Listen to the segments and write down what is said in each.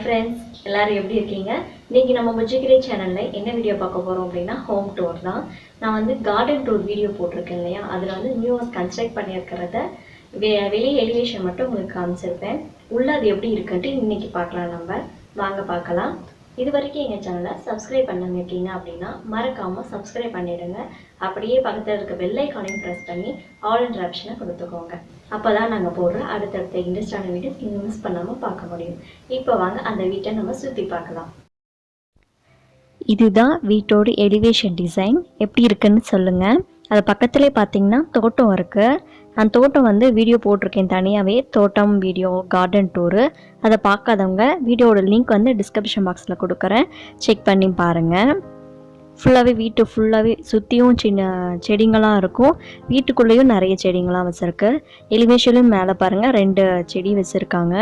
friends, எல்லாரும் எப்படி இருக்கீங்க? இன்னைக்கு நம்ம Bujii Create channelல என்ன வீடியோ பார்க்க போறோம் அப்படினா ஹோம் டூர் தான். நான் வந்து கார்டன் டூர் வீடியோ போட்டுருக்கேன் இல்லையா? அதுல வந்து நியூவா கன்ஸ்ட்ரக்ட் பண்ணியிருக்கிறத வெளிய எலிவேஷன் மட்டும் உங்களுக்கு காமிச்சிருப்பேன். உள்ள அது எப்படி இருக்குன்னு இன்னைக்கு பார்க்கலாம் நம்ம. வாங்க பார்க்கலாம். இதுவரைக்கும் எங்க சேனலை சப்ஸ்கிரைப் பண்ணாம இருக்கீங்க அப்படினா மறக்காம சப்ஸ்கிரைப் பண்ணிடுங்க. அப்படியே பக்கத்துல இருக்க பெல் ஐகானையும் பிரஸ் பண்ணி ஆல் என்ற ஆப்ஷனை கொடுத்துக்கோங்க. அப்பதான் நாங்க போடுற அடுத்தடுத்த இன்ட்ரெஸ்டான வீடியோஸ் நீங்க மிஸ் பண்ணாம பார்க்க முடியும். இப்போ வாங்க அந்த வீட்டை நம்ம சுத்தி பார்க்கலாம். இதுதான் வீட்டோட எலிவேஷன் டிசைன். எப்படி இருக்குன்னு சொல்லுங்க. அது பக்கத்துலேயே பார்த்தீங்கன்னா தோட்டம் இருக்கு. அந்த தோட்டம் வந்து வீடியோ போட்டிருக்கேன் தனியாகவே, தோட்டம் வீடியோ கார்டன் டூரு. அதை பார்க்காதவங்க வீடியோட லிங்க் வந்து டிஸ்கிரிப்ஷன் பாக்ஸில் கொடுக்குறேன், செக் பண்ணி பாருங்கள். ஃபுல்லாகவே வீட்டு ஃபுல்லாகவே சுற்றியும் சின்ன செடிங்களாம் இருக்கும். வீட்டுக்குள்ளேயும் நிறைய செடிங்களாம் வச்சுருக்கு. எலிவேஷன்லையும் மேலே பாருங்கள் 2 செடி வச்சுருக்காங்க.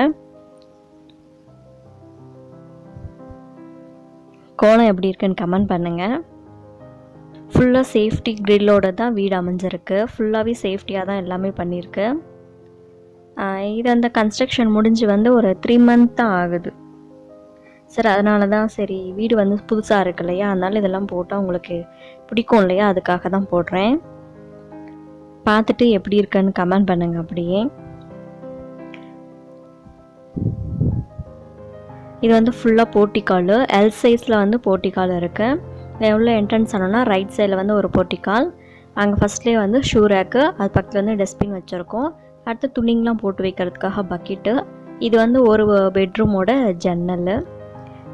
கோலம் எப்படி இருக்குன்னு கமெண்ட் பண்ணுங்கள். ஃபுல்லாக சேஃப்டி கிரில்லோட தான் வீடு அமைஞ்சிருக்கு. ஃபுல்லாகவே சேஃப்டியாக தான் எல்லாமே பண்ணியிருக்கு. இது அந்த கன்ஸ்ட்ரக்ஷன் முடிஞ்சு வந்து ஒரு 3 மந்த் தான் ஆகுது சார். அதனால தான் சரி, வீடு வந்து புதுசாக இருக்கு இல்லையா, அதனால இதெல்லாம் போட்டால் உங்களுக்கு பிடிக்கும் இல்லையா, அதுக்காக தான் போடுறேன். பார்த்துட்டு எப்படி இருக்குன்னு கமெண்ட் பண்ணுங்க. அப்படியே இது வந்து ஃபுல்லாக போர்ட்டிகால், எல் சைஸில் வந்து போர்ட்டிகால் இருக்குது. எவ்வளோ என்ட்ரன்ஸ் ஆனோன்னா ரைட் சைடில் வந்து ஒரு போர்ட்டிகால். அங்கே ஃபஸ்ட்லேயே வந்து ஷூ ரேக்கு, அது பக்கத்தில் வந்து டஸ்ட்பின் வச்சுருக்கோம். அடுத்து துணிங்கெலாம் போட்டு வைக்கிறதுக்காக பக்கெட்டு. இது வந்து ஒரு பெட்ரூமோட ஜன்னல்.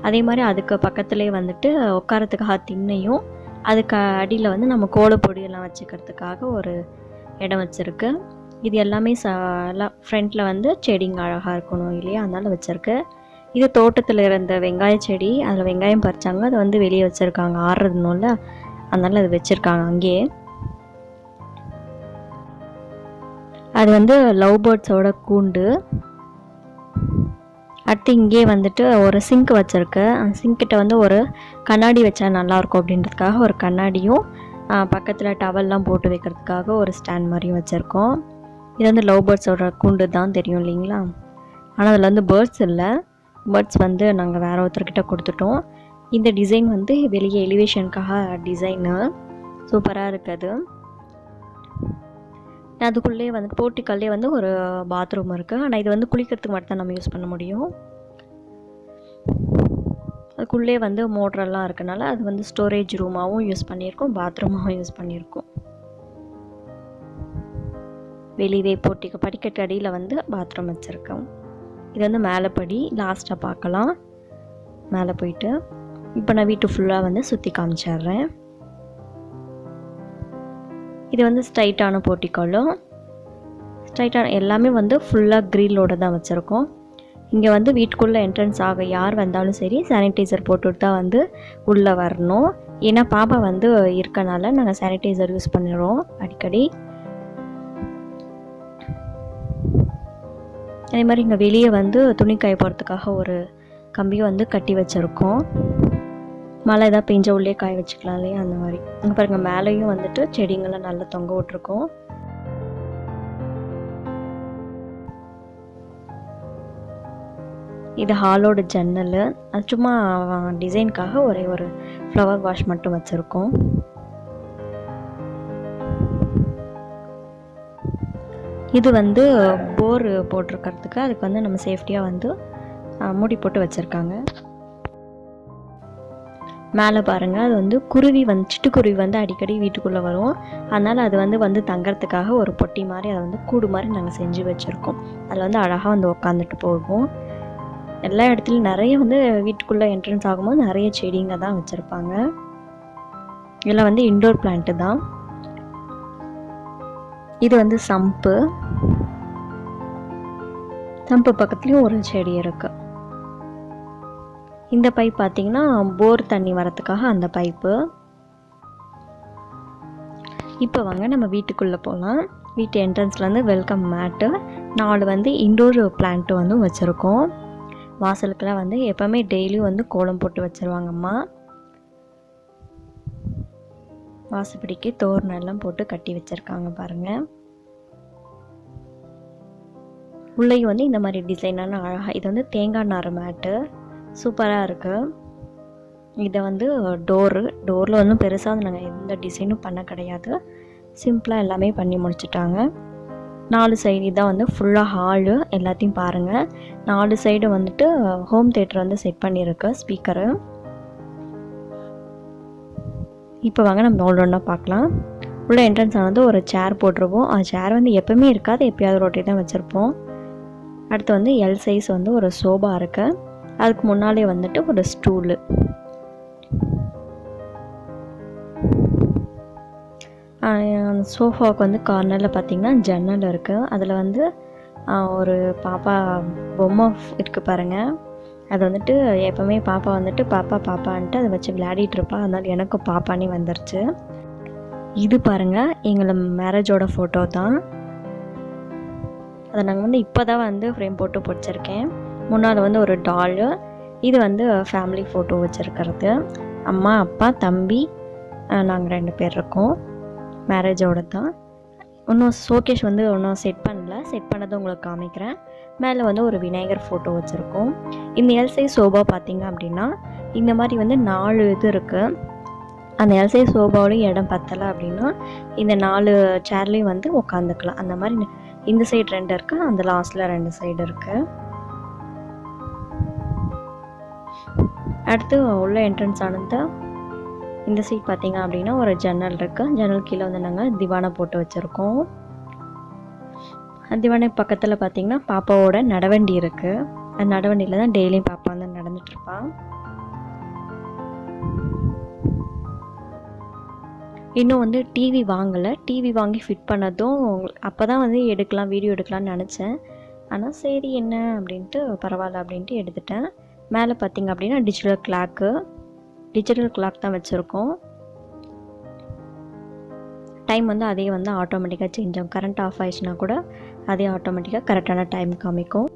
அதே மாதிரி அதுக்கு பக்கத்துலேயே வந்துட்டு உட்காரத்துக்காக திண்ணையும், அதுக்கு அடியில் வந்து நம்ம கோலப்பொடியெல்லாம் வச்சுக்கிறதுக்காக ஒரு இடம் வச்சுருக்கு. இது எல்லாமே எல்லாம் ஃப்ரண்ட்டில் வந்து செடிங்க அழகாக இருக்கணும் இல்லையா, அதனால் வச்சுருக்கு. இது தோட்டத்தில் இருந்த வெங்காய செடி, அதில் வெங்காயம் பறிச்சாங்க, அதை வந்து வெளியே வச்சுருக்காங்க, ஆறுறதுனால அதனால் அது வச்சுருக்காங்க அங்கேயே. அது வந்து லவ் பேர்ட்ஸோட கூண்டு. அடுத்து இங்கே வந்துட்டு ஒரு சிங்க் வச்சுருக்கு. அந்த சிங்க்கிட்ட வந்து ஒரு கண்ணாடி வச்சா நல்லாயிருக்கும் அப்படின்றதுக்காக ஒரு கண்ணாடியும், பக்கத்தில் டவல்லாம் போட்டு வைக்கிறதுக்காக ஒரு ஸ்டாண்ட் மாதிரியும் வச்சுருக்கோம். இது வந்து லவ் பேர்ட்ஸோட கூண்டு தான், தெரியும் இல்லைங்களா. ஆனால் அதில் வந்து பேர்ட்ஸ் இல்லை, பேர்ட்ஸ் வந்து நாங்கள் வேறு ஒருத்தர்கிட்ட கொடுத்துட்டோம். இந்த டிசைன் வந்து வெளியே எலிவேஷனுக்காக டிசைனு சூப்பராக இருக்குது. அதுக்குள்ளே வந்து போர்ட்டிகால்லே வந்து ஒரு பாத்ரூம் இருக்குது. ஆனால் இது வந்து குளிக்கிறதுக்கு மட்டும் தான் நம்ம யூஸ் பண்ண முடியும். அதுக்குள்ளே வந்து மோட்ரெல்லாம் இருக்கனால அது வந்து ஸ்டோரேஜ் ரூமாகவும் யூஸ் பண்ணியிருக்கோம், பாத்ரூமாகவும் யூஸ் பண்ணியிருக்கோம். வெளியே படிக்கட்டு அடியில் வந்து பாத்ரூம் வச்சுருக்கோம். இது வந்து மேலே படி, லாஸ்ட்டாக பார்க்கலாம். மேலே போயிட்டு இப்போ நான் வீட்டு ஃபுல்லாக வந்து சுற்றி காமிச்சிட்றேன். இது வந்து ஸ்ட்ரைட்டான போர்ட்டிகாலும், ஸ்ட்ரைட்டான எல்லாமே வந்து ஃபுல்லாக கிரில்லோடு தான் வச்சுருக்கோம். இங்கே வந்து வீட்டுக்குள்ளே என்ட்ரன்ஸ் ஆக யார் வந்தாலும் சரி சானிடைசர் போட்டுட்டு தான் வந்து உள்ளே வரணும். ஏன்னா பாப்பா வந்து இருக்கனால நாங்கள் சானிடைசர் யூஸ் பண்ணிடுறோம் அடிக்கடி. அதே மாதிரி இங்கே வெளியே வந்து துணி காய போகிறதுக்காக ஒரு கம்பியும் வந்து கட்டி வச்சுருக்கோம். மழை எதாவது பெஞ்ச உள்ளே காய வச்சுக்கலாம் இல்லையா, அந்த மாதிரி. இங்கே பாருங்கள் மேலேயும் வந்துட்டு செடிங்கெல்லாம் நல்லா தொங்க விட்ருக்கோம். இது ஹாலோட ஜன்னல். அது சும்மா டிசைனுக்காக ஒரே ஒரு ஃப்ளவர் வாஷ் மட்டும் வச்சுருக்கோம். இது வந்து போர் போட்டிருக்கிறதுக்கு, அதுக்கு வந்து நம்ம சேஃப்டியாக வந்து மூடி போட்டு வச்சுருக்காங்க. மேலே பாருங்கள், அது வந்து குருவி வந்து சிட்டுக்குருவி வந்து அடிக்கடி வீட்டுக்குள்ளே வரும். அதனால் அது வந்து தங்கறதுக்காக ஒரு பொட்டி மாதிரி, அதை வந்து கூடு மாதிரி நாங்கள் செஞ்சு வச்சுருக்கோம். அதில் வந்து அழகாக வந்து உட்காந்துட்டு போகும். எல்லா இடத்துலையும் நிறைய வந்து வீட்டுக்குள்ளே என்ட்ரன்ஸ் ஆகும்போது நிறைய செடிங்க தான் வச்சுருப்பாங்க. இதெல்லாம் வந்து இன்டோர் பிளான்ட்டு தான். இது வந்து சம்பு பக்கத்துலேயும் ஒரு செடி இருக்கு. இந்த பைப் பார்த்தீங்கன்னா போர் தண்ணி வரத்துக்காக அந்த பைப்பு. இப்போ வாங்க நம்ம வீட்டுக்குள்ளே போகலாம். வீட்டு என்ட்ரன்ஸ்லேருந்து வெல்கம் மேட்டு, 4 வந்து இன்டோர் பிளான்ட்டு வந்து வச்சுருக்கோம். வாசலுக்கெல்லாம் வந்து எப்போவுமே டெய்லியும் வந்து கோலம் போட்டு வச்சுருவாங்கம்மா. வாசப்படிக்கு தோரணம் எல்லாம் போட்டு கட்டி வச்சுருக்காங்க பாருங்கள். உள்ளேயும் வந்து இந்த மாதிரி டிசைனான அழகாக, இது வந்து தேங்காய் நார் மேட்டு. சூப்பராக இருக்குது. இதை வந்து டோரில் ஒன்றும் பெருசாக நாங்கள் எந்த டிசைனும் பண்ண கிடையாது. சிம்பிளாக எல்லாமே பண்ணி முடிச்சிட்டாங்க. 4 சைடு இதான் வந்து ஃபுல்லாக ஹாலு. எல்லாத்தையும் பாருங்கள். 4 சைடு வந்துட்டு ஹோம் தேட்டர் வந்து செட் பண்ணியிருக்கு ஸ்பீக்கரு. இப்போ வாங்க நம்ம ஒவ்வொன்றா பார்க்கலாம். உள்ள என்ட்ரன்ஸ் ஆனது ஒரு சேர் போட்டிருப்போம். அந்த சேர் வந்து எப்போவுமே இருக்காது, எப்போயாவது ரொட்டி தான் வச்சுருப்போம். அடுத்து வந்து எல் சைஸ் வந்து ஒரு சோபா இருக்குது. அதுக்கு முன்னாலே வந்துட்டு ஒரு ஸ்டூலு. அந்த சோஃபாவுக்கு வந்து கார்னரில் பார்த்திங்கன்னா ஜன்னல் இருக்குது. அதில் வந்து ஒரு பாப்பா பொம்மை இருக்குது பாருங்கள். அது வந்துட்டு எப்போவுமே பாப்பா வந்துட்டு பாப்பான்ட்டு அதை வச்சு விளையாடிட்டுருப்பா. அதனால் எனக்கும் பாப்பானே வந்துருச்சு. இது பாருங்கள் எங்களை மேரேஜோட ஃபோட்டோ தான். அதை நாங்கள் வந்து இப்போ தான் வந்து ஃப்ரேம் போட்டு பிடிச்சிருக்கேன். முன்னால் வந்து ஒரு டாலு. இது வந்து ஃபேமிலி ஃபோட்டோ வச்சுருக்கிறது. அம்மா, அப்பா, தம்பி, நாங்கள் 2 பேர் இருக்கோம். மேரேஜோட தான். இன்னும் ஷோகேஸ் வந்து இன்னும் செட் பண்ணல. செட் பண்ணதை உங்களுக்கு காமிக்கிறேன். மேலே வந்து ஒரு விநாயகர் ஃபோட்டோ வச்சுருக்கோம். இந்த எல்சை சோபா பார்த்திங்க அப்படின்னா இந்த மாதிரி வந்து 4 இது இருக்குது. அந்த எல்சை சோபாவிலையும் இடம் பத்தலை அப்படின்னா இந்த 4 சேர்லேயும் வந்து உட்காந்துக்கலாம். அந்த மாதிரி இந்த சைடு 2 இருக்குது, அந்த லாஸ்ட்டில் 2 சைடு இருக்குது. அடுத்து உள்ள என்ட்ரன்ஸ் ஆனது இந்த சைட் பார்த்திங்க அப்படின்னா ஒரு ஜன்னல் இருக்குது. ஜன்னல் கீழே வந்து நாங்கள் திவானை போட்டு வச்சுருக்கோம். திவானை பக்கத்தில் பார்த்திங்கன்னா பாப்பாவோட நடவண்டி இருக்குது. அந்த நடவண்டியில் தான் டெய்லியும் பாப்பா வந்து நடந்துட்டுருப்பான். இன்னும் வந்து டிவி வாங்கலை. டிவி வாங்கி ஃபிட் பண்ணதும் அப்போ தான் வந்து வீடியோ எடுக்கலாம்னு நினச்சேன். ஆனால் சரி என்ன அப்படின்ட்டு பரவாயில்ல அப்படின்ட்டு எடுத்துட்டேன். மேலே பார்த்திங்க அப்படின்னா டிஜிட்டல் கிளாக் தான் வச்சுருக்கோம். டைம் வந்து அதே வந்து ஆட்டோமேட்டிக்காக சேஞ்ச் ஆகும். கரண்ட் ஆஃப் ஆயிடுச்சுன்னா கூட அதே ஆட்டோமேட்டிக்காக கரெக்டான டைம் காமிக்கும்.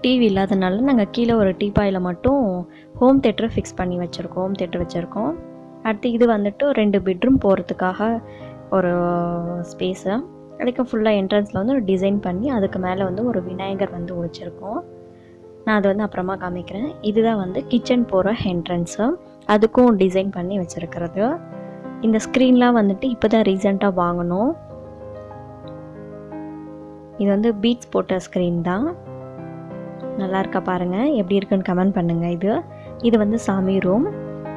டிவி இல்லாதனால நாங்கள் கீழே ஒரு டீப்பாயில் மட்டும் ஹோம் தேட்டரை ஃபிக்ஸ் பண்ணி வச்சுருக்கோம். அடுத்து இது வந்துட்டு 2 பெட்ரூம் போகிறதுக்காக ஒரு ஸ்பேஸு. அதுக்கு ஃபுல்லாக என்ட்ரன்ஸில் வந்து ஒரு டிசைன் பண்ணி அதுக்கு மேலே வந்து ஒரு விநாயகர் வந்து ஒழிச்சிருக்கோம். நான் அதை வந்து அப்புறமா காமிக்கிறேன். இதுதான் வந்து கிச்சன் போகிற என்ட்ரன்ஸு. அதுக்கும் டிசைன் பண்ணி வச்சுருக்கிறது. இந்த ஸ்க்ரீன்லாம் வந்துட்டு இப்போ தான் ரீசெண்டாக வாங்கணும். இது வந்து பீட்ஸ் போட்ட ஸ்க்ரீன் தான். நல்லா இருக்கா பாருங்கள். எப்படி இருக்குன்னு கமெண்ட் பண்ணுங்கள். இது வந்து சாமி ரூம்.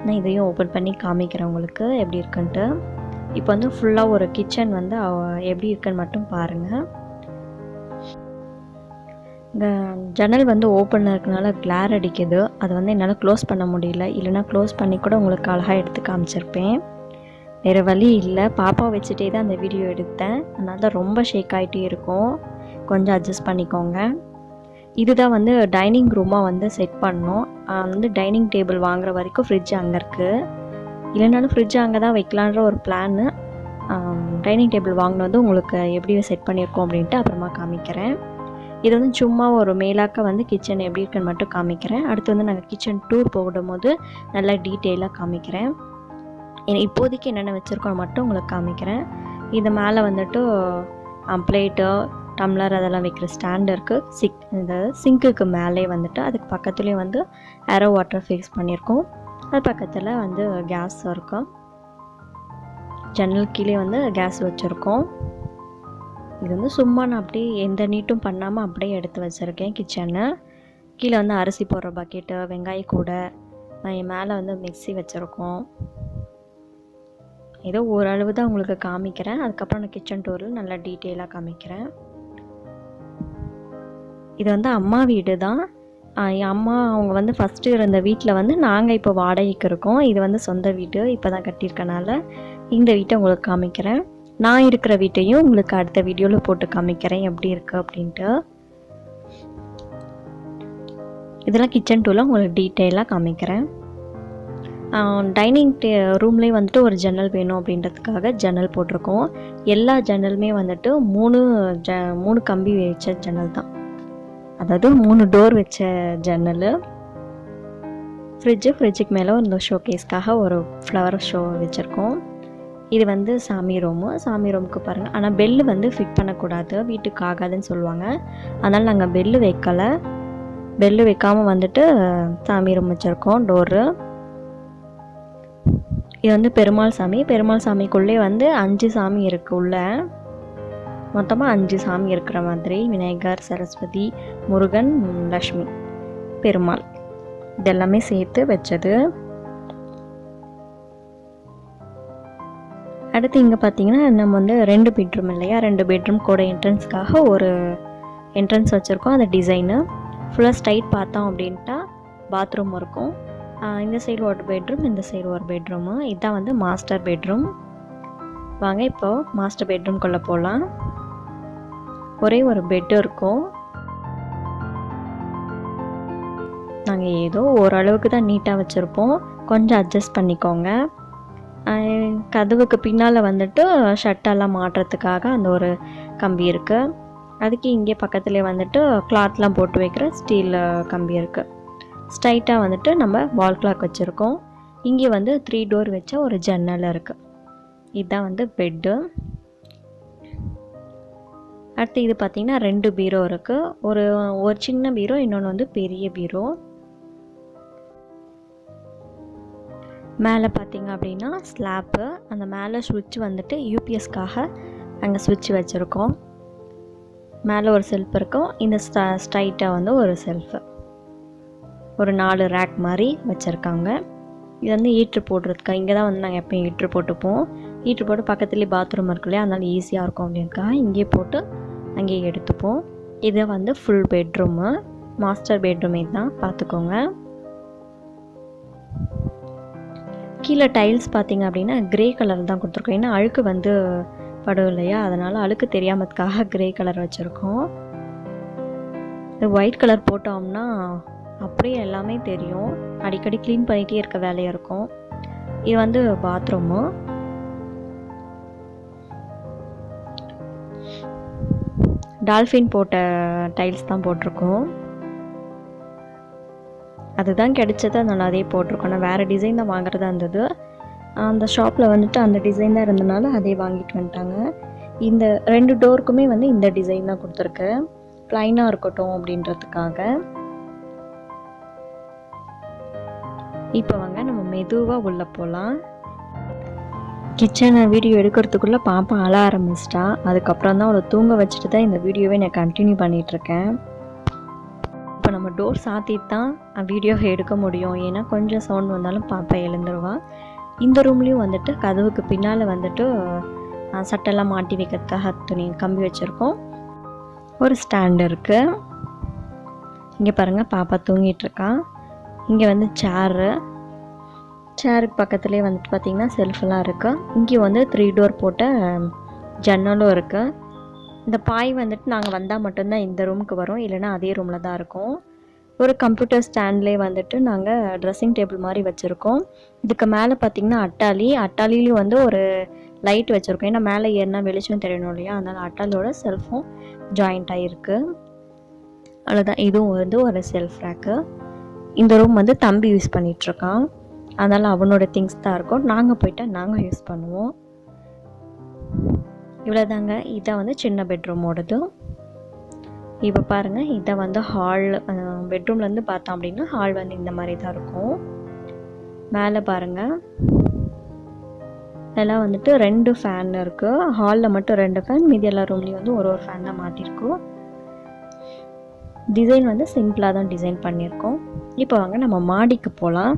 நான் இதையும் ஓப்பன் பண்ணி காமிக்கிறேன் உங்களுக்கு எப்படி இருக்குன்ட்டு. இப்போ வந்து ஃபுல்லாக ஒரு கிச்சன் வந்து எப்படி இருக்குன்னு மட்டும் பாருங்கள். இந்த ஜன்னல் வந்து ஓப்பனில் இருக்கனால கிளார் அடிக்குது. அது வந்து என்னால் க்ளோஸ் பண்ண முடியல. இல்லைனா க்ளோஸ் பண்ணி கூட உங்களுக்கு அழகாக எடுத்து காமிச்சிருப்பேன். வேறு வழி இல்லை. பாப்பா வச்சுட்டே தான் அந்த வீடியோ எடுத்தேன். அதனால தான் ரொம்ப ஷேக் ஆகிட்டே இருக்கும். கொஞ்சம் அட்ஜஸ்ட் பண்ணிக்கோங்க. இதுதான் வந்து டைனிங் ரூமாக வந்து செட் பண்ணோம். வந்து டைனிங் டேபிள் வாங்குற வரைக்கும் ஃப்ரிட்ஜ் அங்கே இருக்குது. இல்லைனாலும் ஃப்ரிட்ஜ் அங்கே தான் வைக்கலான்ற ஒரு பிளான்னு. டைனிங் டேபிள் வாங்கினது உங்களுக்கு எப்படி செட் பண்ணியிருக்கோம் அப்படின்ட்டு அப்புறமா காமிக்கிறேன். இது வந்து சும்மா ஒரு மேலாக்க வந்து கிச்சன் எப்படி இருக்குன்னு மட்டும் காமிக்கிறேன். அடுத்து வந்து நாங்கள் கிச்சன் டூர் போடும்போது நல்லா டீட்டெயிலாக காமிக்கிறேன். இப்போதைக்கு என்னென்ன வச்சுருக்கோம் மட்டும் உங்களுக்கு காமிக்கிறேன். இது மேலே வந்துட்டு பிளேட்டு, டம்ளர் அதெல்லாம் வைக்கிற ஸ்டாண்ட் இருக்குது. இந்த சிங்க்குக்கு மேலே வந்துட்டு அதுக்கு பக்கத்துலேயே வந்து ஏரோ வாட்டர் ஃபிக்ஸ் பண்ணியிருக்கோம். அது பக்கத்தில் வந்து கேஸ் இருக்கும். ஜன்னல் கீழே வந்து கேஸ் வச்சுருக்கோம். இது வந்து சும்மா நான் அப்படியே எந்த நீட்டும் பண்ணாமல் அப்படியே எடுத்து வச்சுருக்கேன் கிச்சனை. கீழே வந்து அரிசி போடுற பக்கெட்டு, வெங்காய கூடை, மேலே வந்து மிக்ஸி வச்சுருக்கோம். ஏதோ ஓரளவு தான் உங்களுக்கு காமிக்கிறேன். அதுக்கப்புறம் நான் கிச்சன் டூரில் நல்லா டீட்டெயிலாக காமிக்கிறேன். இது வந்து அம்மா வீடு தான். என் அம்மா அவங்க வந்து ஃபஸ்ட்டு இருந்த வீட்டில் வந்து நாங்கள் இப்போ வாடகைக்கு இருக்கோம். இது வந்து சொந்த வீடு, இப்போ தான் கட்டியிருக்கனால இந்த வீட்டை உங்களுக்கு காமிக்கிறேன். நான் இருக்கிற வீட்டையும் உங்களுக்கு அடுத்த வீடியோவில் போட்டு காமிக்கிறேன் எப்படி இருக்குது அப்படின்ட்டு. இதெல்லாம் கிச்சன் டூரில் உங்களுக்கு டீட்டெயிலாக காமிக்கிறேன். டைனிங் ரூம்லேயே வந்துட்டு ஒரு ஜன்னல் வேணும் அப்படின்றதுக்காக ஜன்னல் போட்டிருக்கோம். எல்லா ஜன்னலுமே வந்துட்டு 3 கம்பி வச்ச ஜன்னல் தான். அதாவது 3 டோர் வச்ச ஜன்னல். ஃப்ரிட்ஜுக்கு மேலே இந்த ஷோகேஸ்க்காக ஒரு ஃப்ளவர் ஷோ வச்சுருக்கோம். இது வந்து சாமி ரூமுக்கு பாருங்கள். ஆனால் பெல்லு வந்து ஃபிட் பண்ணக்கூடாது, வீட்டுக்கு ஆகாதுன்னு சொல்லுவாங்க. அதனால் நாங்கள் பெல்லு வைக்கலை. பெல்லு வைக்காமல் வந்துட்டு சாமி ரூம் வச்சுருக்கோம் டோரு. இது வந்து பெருமாள் சாமி. பெருமாள் சாமிக்குள்ளே வந்து 5 சாமி இருக்குது உள்ள. மொத்தமாக 5 சாமி இருக்கிற மாதிரி. விநாயகர், சரஸ்வதி, முருகன், லக்ஷ்மி, பெருமாள் இதெல்லாமே சேர்த்து வச்சது. அடுத்து இங்கே பார்த்தீங்கன்னா நம்ம வந்து 2 பெட்ரூம் இல்லையா, 2 பெட்ரூம் கூட என்ட்ரன்ஸ்க்காக ஒரு என்ட்ரன்ஸ் வச்சுருக்கோம். அந்த டிசைனு ஃபுல்லாக ஸ்ட்ரைட் பார்த்தோம் அப்படின்ட்டா பாத்ரூம் இருக்கும். இந்த சைடு ஒரு பெட்ரூம், இந்த சைடு ஒரு பெட்ரூமு. இதுதான் வந்து மாஸ்டர் பெட்ரூம். வாங்க இப்போது மாஸ்டர் பெட்ரூம்குள்ளே போகலாம். ஒரே ஒரு பெட்டு இருக்கும். நாங்கள் ஏதோ ஓரளவுக்கு தான் நீட்டாக வச்சுருப்போம், கொஞ்சம் அட்ஜஸ்ட் பண்ணிக்கோங்க. கதவுக்கு பின்னால் வந்துட்டு ஷட்டெல்லாம் மாட்டுறதுக்காக அந்த ஒரு கம்பி இருக்குது. அதுக்கு இங்கே பக்கத்துலேயே வந்துட்டு கிளாத்லாம் போட்டு வைக்கிற ஸ்டீல் கம்பி இருக்குது. ஸ்ட்ரைட்டாக வந்துட்டு நம்ம வால் கிளாக் வச்சுருக்கோம். இங்கே வந்து 3 டோர் வச்ச ஒரு ஜன்னல் இருக்குது. இதுதான் வந்து பெட்டு. அடுத்து இது பார்த்திங்கன்னா 2 பீரோ இருக்குது. ஒரு சின்ன பீரோ, இன்னொன்று வந்து பெரிய பீரோ. மேலே பார்த்திங்க அப்படின்னா ஸ்லாப்பு. அந்த மேலே ஸ்விட்ச் வந்துட்டு யூபிஎஸ்க்காக அங்கே ஸ்விட்ச் வச்சுருக்கோம். மேலே ஒரு செல்ஃப் இருக்கும். இந்த ஸ்ட்ரைட்டாக வந்து ஒரு செல்ஃபு, ஒரு 4 ரேக் மாதிரி வச்சுருக்காங்க. இது வந்து ஈட்ரு போடுறதுக்காக. இங்கே தான் வந்து நாங்கள் எப்போயும் ஈட்ரு போட்டுப்போம். ஈட்ரு போட்டு பக்கத்துலேயே பாத்ரூம் இருக்கு இல்லையா, அதனால ஈஸியாக இருக்கும் அப்படின்னுக்காக இங்கே போட்டு அங்கேயே எடுத்துப்போம். இதை வந்து ஃபுல் பெட்ரூமு, மாஸ்டர் பெட்ரூம் இதுதான் பார்த்துக்கோங்க. கீழே டைல்ஸ் பார்த்திங்க அப்படின்னா க்ரே கலர் தான் கொடுத்துருக்கோம். ஏன்னா அழுக்கு வந்து படும் இல்லையா, அதனால் அழுக்கு தெரியாமதுக்காக க்ரே கலர் வச்சுருக்கோம். ஒயிட் கலர் போட்டோம்னா அப்படியே எல்லாமே தெரியும். அடிக்கடி க்ளீன் பண்ணிகிட்டே இருக்க வேலையாக இருக்கும். இது வந்து பாத்ரூமு. டால்ஃபின் போட்ட டைல்ஸ் தான் போட்டிருக்கோம். அதுதான் கிடைச்சது, அதனால் அதே போட்டிருக்கோம். நான் வேறு டிசைன் தான் வாங்குறதா இருந்தது. அந்த ஷாப்பில் வந்துட்டு அந்த டிசைன் தான் இருந்தனால அதே வாங்கிட்டு வந்துட்டாங்க. இந்த 2 டோருக்குமே வந்து இந்த டிசைன் தான் கொடுத்துருக்கேன், ப்ளைனாக இருக்கட்டும் அப்படின்றதுக்காக. இப்போ வாங்க நம்ம மெதுவாக உள்ளே போகலாம். கிச்சனை வீடியோ எடுக்கிறதுக்குள்ளே பாப்பா அழ ஆரம்பிச்சிட்டா. அதுக்கப்புறம் தான் அவளை தூங்க வச்சுட்டு தான் இந்த வீடியோவை நான் கண்டினியூ பண்ணிகிட்ருக்கேன். இப்போ நம்ம டோர் சாத்திட்டு தான் வீடியோ எடுக்க முடியும், ஏன்னா கொஞ்சம் சவுண்ட் வந்தாலும் பாப்பா எழுந்துருவா. இந்த ரூம்லேயும் வந்துட்டு கதவுக்கு பின்னால் வந்துட்டு சட்டெல்லாம் மாட்டி வைக்கிறதுக்காக துணி கம்பி வச்சுருக்கோம். ஒரு ஸ்டாண்டு இருக்குது. இங்கே பாருங்கள் பாப்பா தூங்கிட்டுருக்கா. இங்கே வந்து சேருக்கு பக்கத்துலேயே வந்துட்டு பார்த்திங்கன்னா செல்ஃபெல்லாம் இருக்குது. இங்கே வந்து 3 டோர் போட்ட ஜன்னலும் இருக்குது. இந்த பாய் வந்துட்டு நாங்கள் வந்தால் மட்டும்தான் இந்த ரூமுக்கு வரும், இல்லைனா அதே ரூமில் தான் இருக்கும். ஒரு கம்ப்யூட்டர் ஸ்டாண்ட்லேயே வந்துட்டு நாங்கள் ட்ரெஸ்ஸிங் டேபிள் மாதிரி வச்சுருக்கோம். இதுக்கு மேலே பார்த்திங்கன்னா அட்டாலிலையும் வந்து ஒரு லைட் வச்சுருக்கோம். ஏன்னா மேலே ஏறினா வெளிச்சம் தெரியணும் இல்லையா, அதனால் அட்டாலியோட செல்ஃபும் ஜாயிண்ட் ஆகிருக்கு. அவ்வளோதான். இதுவும் வந்து ஒரு செல்ஃப் ரேக்கு. இந்த ரூம் வந்து தம்பி யூஸ் பண்ணிகிட்ருக்கான், அதனால் அவனோட திங்ஸ் தான் இருக்கும். நாங்கள் போயிட்டால் நாங்கள் யூஸ் பண்ணுவோம். இவ்வளோதாங்க. இதை வந்து சின்ன பெட்ரூமோடது. இப்போ பாருங்கள், இதை வந்து ஹால், பெட்ரூம்லேருந்து பார்த்தோம் அப்படின்னா ஹால் வந்து இந்த மாதிரி தான் இருக்கும். மேலே பாருங்கள், இதெல்லாம் வந்துட்டு 2 ஃபேன் இருக்குது. ஹாலில் மட்டும் 2 ஃபேன், மீதி எல்லா ரூம்லேயும் வந்து ஒரு ஃபேன் தான் மாட்டியிருக்கோம். டிசைன் வந்து சிம்பிளாக தான் டிசைன் பண்ணியிருக்கோம். இப்போ வாங்க நம்ம மாடிக்கு போகலாம்.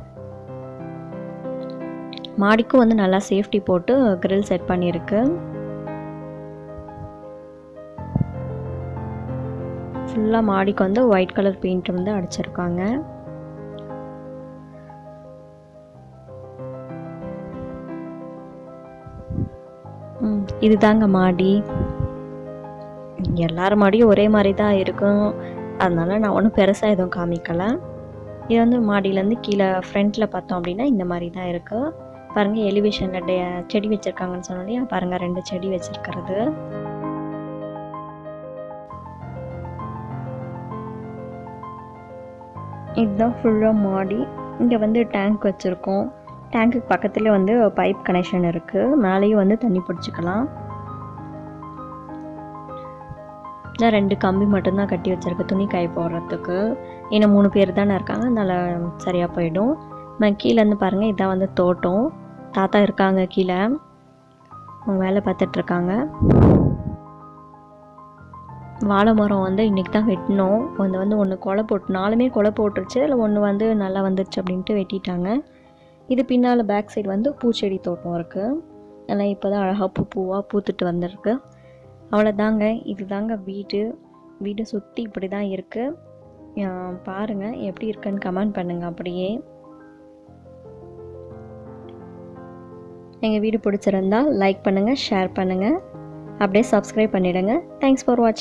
மாடிக்கும் வந்து நல்லா சேஃப்டி போட்டு கிரில் செட் பண்ணியிருக்கு. ஃபுல்லாக மாடிக்கு வந்து ஒயிட் கலர் பெயிண்ட் வந்து அடிச்சிருக்காங்க. இதுதாங்க மாடி. எல்லார் மாடியும் ஒரே மாதிரி தான் இருக்கும், அதனால நான் ஒன்றும் பெருசாக எதுவும் காமிக்கலை. இது வந்து மாடியிலேருந்து கீழே ஃப்ரண்ட்டில் பார்த்தோம் அப்படின்னா இந்த மாதிரி தான் இருக்குது. பாருங்கள், எலிவேஷனில் செடி வச்சுருக்காங்கன்னு சொன்னோம் இல்லையா, பாருங்கள் 2 செடி வச்சுருக்கிறது. இதுதான் ஃபுல்லாக மாடி. இங்கே வந்து டேங்க் வச்சுருக்கோம். டேங்க்குக்கு பக்கத்துலேயே வந்து பைப் கனெக்ஷன் இருக்குது. மேலேயும் வந்து தண்ணி பிடிச்சிக்கலாம். நான் 2 கம்பி மட்டும்தான் கட்டி வச்சுருக்கேன் துணி காய போடுறதுக்கு. ஏன்னா 3 பேர் தானே இருக்காங்க, அதனால் சரியாக போயிடும். கீழேருந்து பாருங்கள், இதான் வந்து தோட்டம். தாத்தா இருக்காங்க கீழே, அவங்க வேலை பார்த்துட்ருக்காங்க. வாழை மரம் வந்து இன்றைக்கி தான் வெட்டினோம். அது வந்து ஒன்று கொலை போட்டு 4மே கொலை போட்டுருச்சு. அதில் ஒன்று வந்து நல்லா வந்துருச்சு அப்படின்ட்டு வெட்டிட்டாங்க. இது பின்னால் பேக் சைடு வந்து பூச்செடி தோட்டம் இருக்குது. அதெல்லாம் இப்போ தான் அழகாக பூவாக பூத்துட்டு வந்திருக்கு. அவ்வளோதாங்க, இது தாங்க வீடு சுற்றி இப்படி தான் இருக்குது. பாருங்கள் எப்படி இருக்குன்னு கமெண்ட் பண்ணுங்கள். அப்படியே எங்கள் வீடு பிடிச்சிருந்தா லைக் பண்ணுங்கள், ஷேர் பண்ணுங்கள், அப்படியே சப்ஸ்கிரைப் பண்ணிவிடுங்க. தேங்க்ஸ் ஃபார் வாட்சிங்.